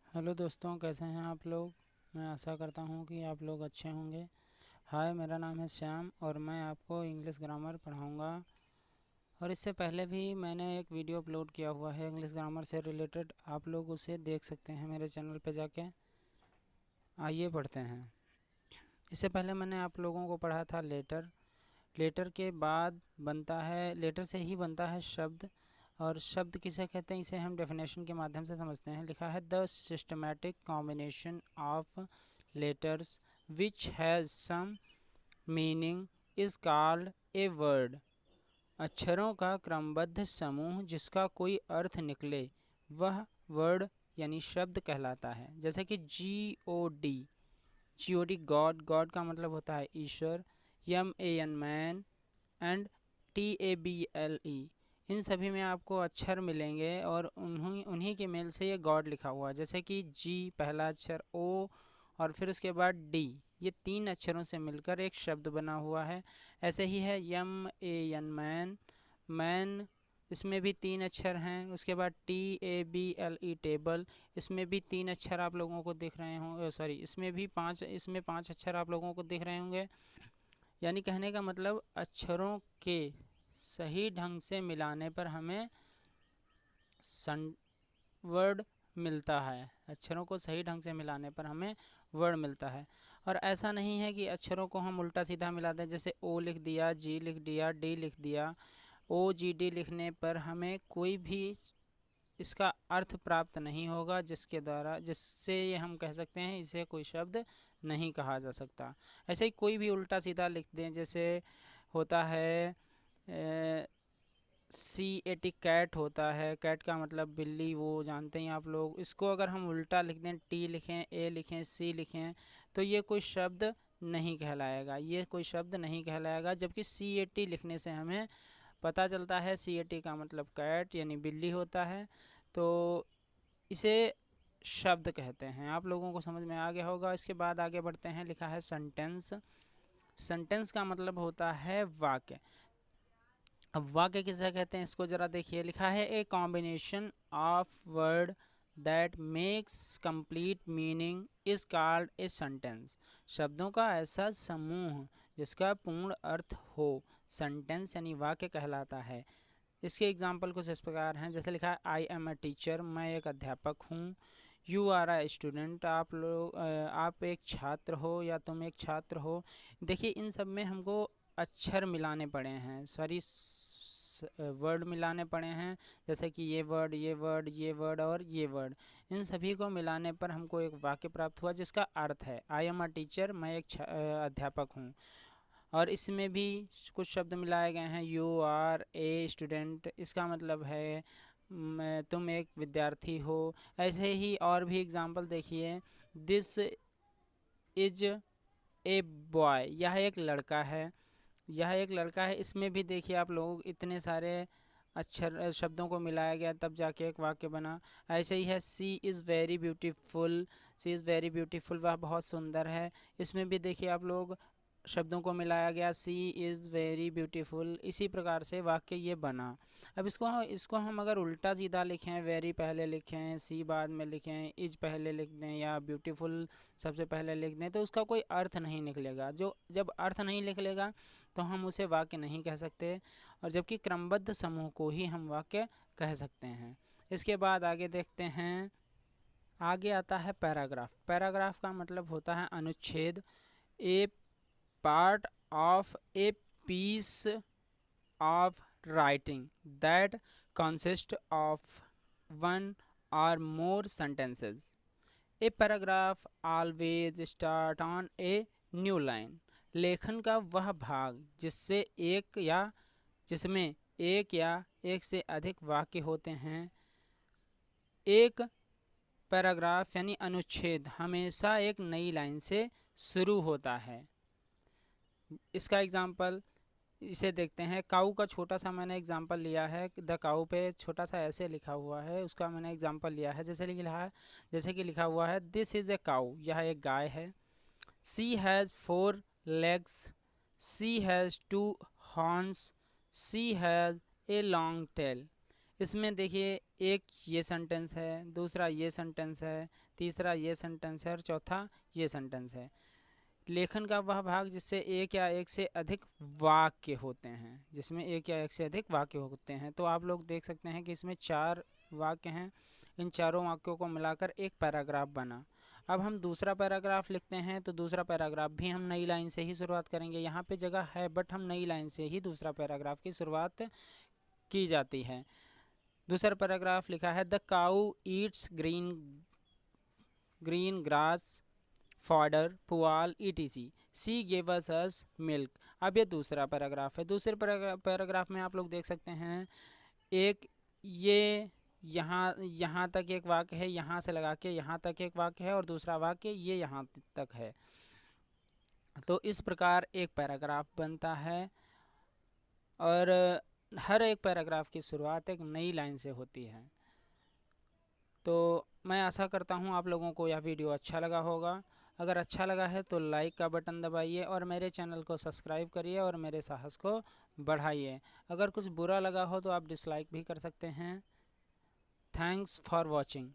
Hello दोस्तों, कैसे हैं आप लोग। मैं आशा करता हूं कि आप लोग अच्छे होंगे। हाय, मेरा नाम है श्याम और मैं आपको इंग्लिश ग्रामर पढ़ाऊंगा। और इससे पहले भी मैंने एक वीडियो अपलोड किया हुआ है इंग्लिश ग्रामर से रिलेटेड। आप लोग उसे देख सकते हैं मेरे चैनल पे जाके। आइए पढ़ते हैं। इससे पहले मैंने आप लोगों को पढ़ा था लेटर। लेटर के बाद बनता है, लेटर से ही बनता है शब्द। और शब्द किसे कहते हैं, इसे हम डेफिनेशन के माध्यम से समझते हैं। लिखा है the systematic combination of letters which has some meaning is called a word. अक्षरों का क्रमबद्ध समूह जिसका कोई अर्थ निकले वह वर्ड यानी शब्द कहलाता है। जैसे कि GOD, GOD गॉड, गॉड का मतलब होता है ईश्वर। MAN मैन एंड TABLE, इन सभी में आपको अक्षर मिलेंगे और उन्हीं उन्हीं के मेल से ये गॉड लिखा हुआ है। जैसे कि G पहला अक्षर, O और फिर उसके बाद D, ये तीन अक्षरों से मिलकर एक शब्द बना हुआ है। ऐसे ही है MAN मैन, मैन, इसमें भी तीन अक्षर हैं। उसके बाद TABLE टेबल, इसमें भी तीन अक्षर आप लोगों को दिख रहे होंगे। सॉरी, इसमें पांच अक्षर आप लोगों को दिख रहे होंगे। यानी कहने का मतलब अक्षरों के सही ढंग से मिलाने पर हमें वर्ड मिलता है। अक्षरों को सही ढंग से मिलाने पर हमें वर्ड मिलता है। और ऐसा नहीं है कि अक्षरों को हम उल्टा सीधा मिला दें, जैसे O लिख दिया, G लिख दिया, D लिख दिया। OGD लिखने पर हमें कोई भी इसका अर्थ प्राप्त नहीं होगा, जिससे ये हम कह सकते हैं इसे कोई शब्द नहीं कहा जा सकता। ऐसे ही कोई भी उल्टा सीधा लिख दें, जैसे होता है CAT, कैट होता है। कैट का मतलब बिल्ली, वो जानते हैं आप लोग। इसको अगर हम उल्टा लिख दें, T लिखें, A लिखें, C लिखें, तो ये कोई शब्द नहीं कहलाएगा, ये कोई शब्द नहीं कहलाएगा। जबकि CAT लिखने से हमें पता चलता है CAT का मतलब कैट यानी बिल्ली होता है। तो इसे शब्द कहते हैं। आप लोगों को समझ में आ गया होगा। इसके बाद आगे बढ़ते हैं। लिखा है सेंटेंस। सेंटेंस का मतलब होता है वाक्य। अब वाक्य किसे कहते हैं, इसको जरा देखिए। लिखा है a combination of word that makes complete meaning is called a sentence. शब्दों का ऐसा समूह जिसका पूर्ण अर्थ हो, सेंटेंस यानी वाक्य कहलाता है। इसके एग्जाम्पल कुछ इस प्रकार हैं। जैसे लिखा है आई एम अ टीचर, मैं एक अध्यापक हूँ। यू आर अ स्टूडेंट, आप एक छात्र हो या तुम एक छात्र हो। देखिए, इन सब में हमको अक्षर मिलाने पड़े हैं, सॉरी वर्ड मिलाने पड़े हैं। जैसे कि ये वर्ड, ये वर्ड, ये वर्ड और ये वर्ड, इन सभी को मिलाने पर हमको एक वाक्य प्राप्त हुआ जिसका अर्थ है आई एम अ टीचर, मैं एक अध्यापक हूँ। और इसमें भी कुछ शब्द मिलाए गए हैं। यू आर ए स्टूडेंट, इसका मतलब है तुम एक विद्यार्थी हो। ऐसे ही और भी एग्जाम्पल देखिए। दिस इज ए बॉय, यह एक लड़का है, यह एक लड़का है। इसमें भी देखिए आप लोग, इतने सारे अक्षर शब्दों को मिलाया गया तब जाके एक वाक्य बना। ऐसे ही है she is very beautiful, she is very beautiful, वह बहुत सुंदर है। इसमें भी देखिए आप लोग, शब्दों को मिलाया गया, सी इज़ वेरी ब्यूटीफुल। इसी प्रकार से वाक्य ये बना। अब इसको हम अगर उल्टा सीधा लिखें, वेरी पहले लिखें, सी बाद में लिखें, इज पहले लिख दें या ब्यूटीफुल सबसे पहले लिख दें, तो उसका कोई अर्थ नहीं निकलेगा। जब अर्थ नहीं निकलेगा तो हम उसे वाक्य नहीं कह सकते। और जबकि क्रमबद्ध समूह को ही हम वाक्य कह सकते हैं। इसके बाद आगे देखते हैं। आगे आता है पैराग्राफ। पैराग्राफ का मतलब होता है अनुच्छेद। A part of a piece of writing that consist of one or more sentences. A paragraph always start on a new line. लेखन का वह भाग जिसमें एक या एक से अधिक वाक्य होते हैं। एक पैराग्राफ यानी अनुच्छेद हमेशा एक नई लाइन से शुरू होता है। इसका एग्जाम्पल इसे देखते हैं। काऊ का छोटा सा मैंने एग्जांपल लिया है। द काऊ पे छोटा सा ऐसे लिखा हुआ है, उसका मैंने एग्जांपल लिया है। जैसे कि लिखा हुआ है दिस इज़ ए काऊ, यह एक गाय है। She has 4 legs, she has 2 horns, she has a long tail. इसमें देखिए एक ये सेंटेंस है, दूसरा ये सेंटेंस है, तीसरा ये सेंटेंस है और चौथा ये सेंटेंस है। लेखन का वह भाग जिससे एक या एक से अधिक वाक्य होते हैं, जिसमें एक या एक से अधिक वाक्य होते हैं। तो आप लोग देख सकते हैं कि इसमें 4 वाक्य हैं। इन चारों वाक्यों को मिलाकर एक पैराग्राफ बना। अब हम दूसरा पैराग्राफ लिखते हैं, तो दूसरा पैराग्राफ भी हम नई लाइन से ही शुरुआत करेंगे। यहाँ पे जगह है बट हम नई लाइन से ही दूसरा पैराग्राफ की शुरुआत की जाती है। दूसरा पैराग्राफ लिखा है, the cow eats green grass fodder pual etc she gave us milk. अब ये दूसरा पैराग्राफ है। दूसरे पैराग्राफ में आप लोग देख सकते हैं, एक ये यहाँ तक एक वाक्य है, यहाँ से लगा के यहाँ तक एक वाक्य है और दूसरा वाक्य ये यहाँ तक है। तो इस प्रकार एक पैराग्राफ बनता है और हर एक पैराग्राफ की शुरुआत एक नई लाइन से होती है। तो मैं आशा करता हूँ आप लोगों को यह वीडियो अच्छा लगा होगा। अगर अच्छा लगा है तो लाइक का बटन दबाइए और मेरे चैनल को सब्सक्राइब करिए और मेरे साहस को बढ़ाइए। अगर कुछ बुरा लगा हो तो आप डिसलाइक भी कर सकते हैं। Thanks for watching.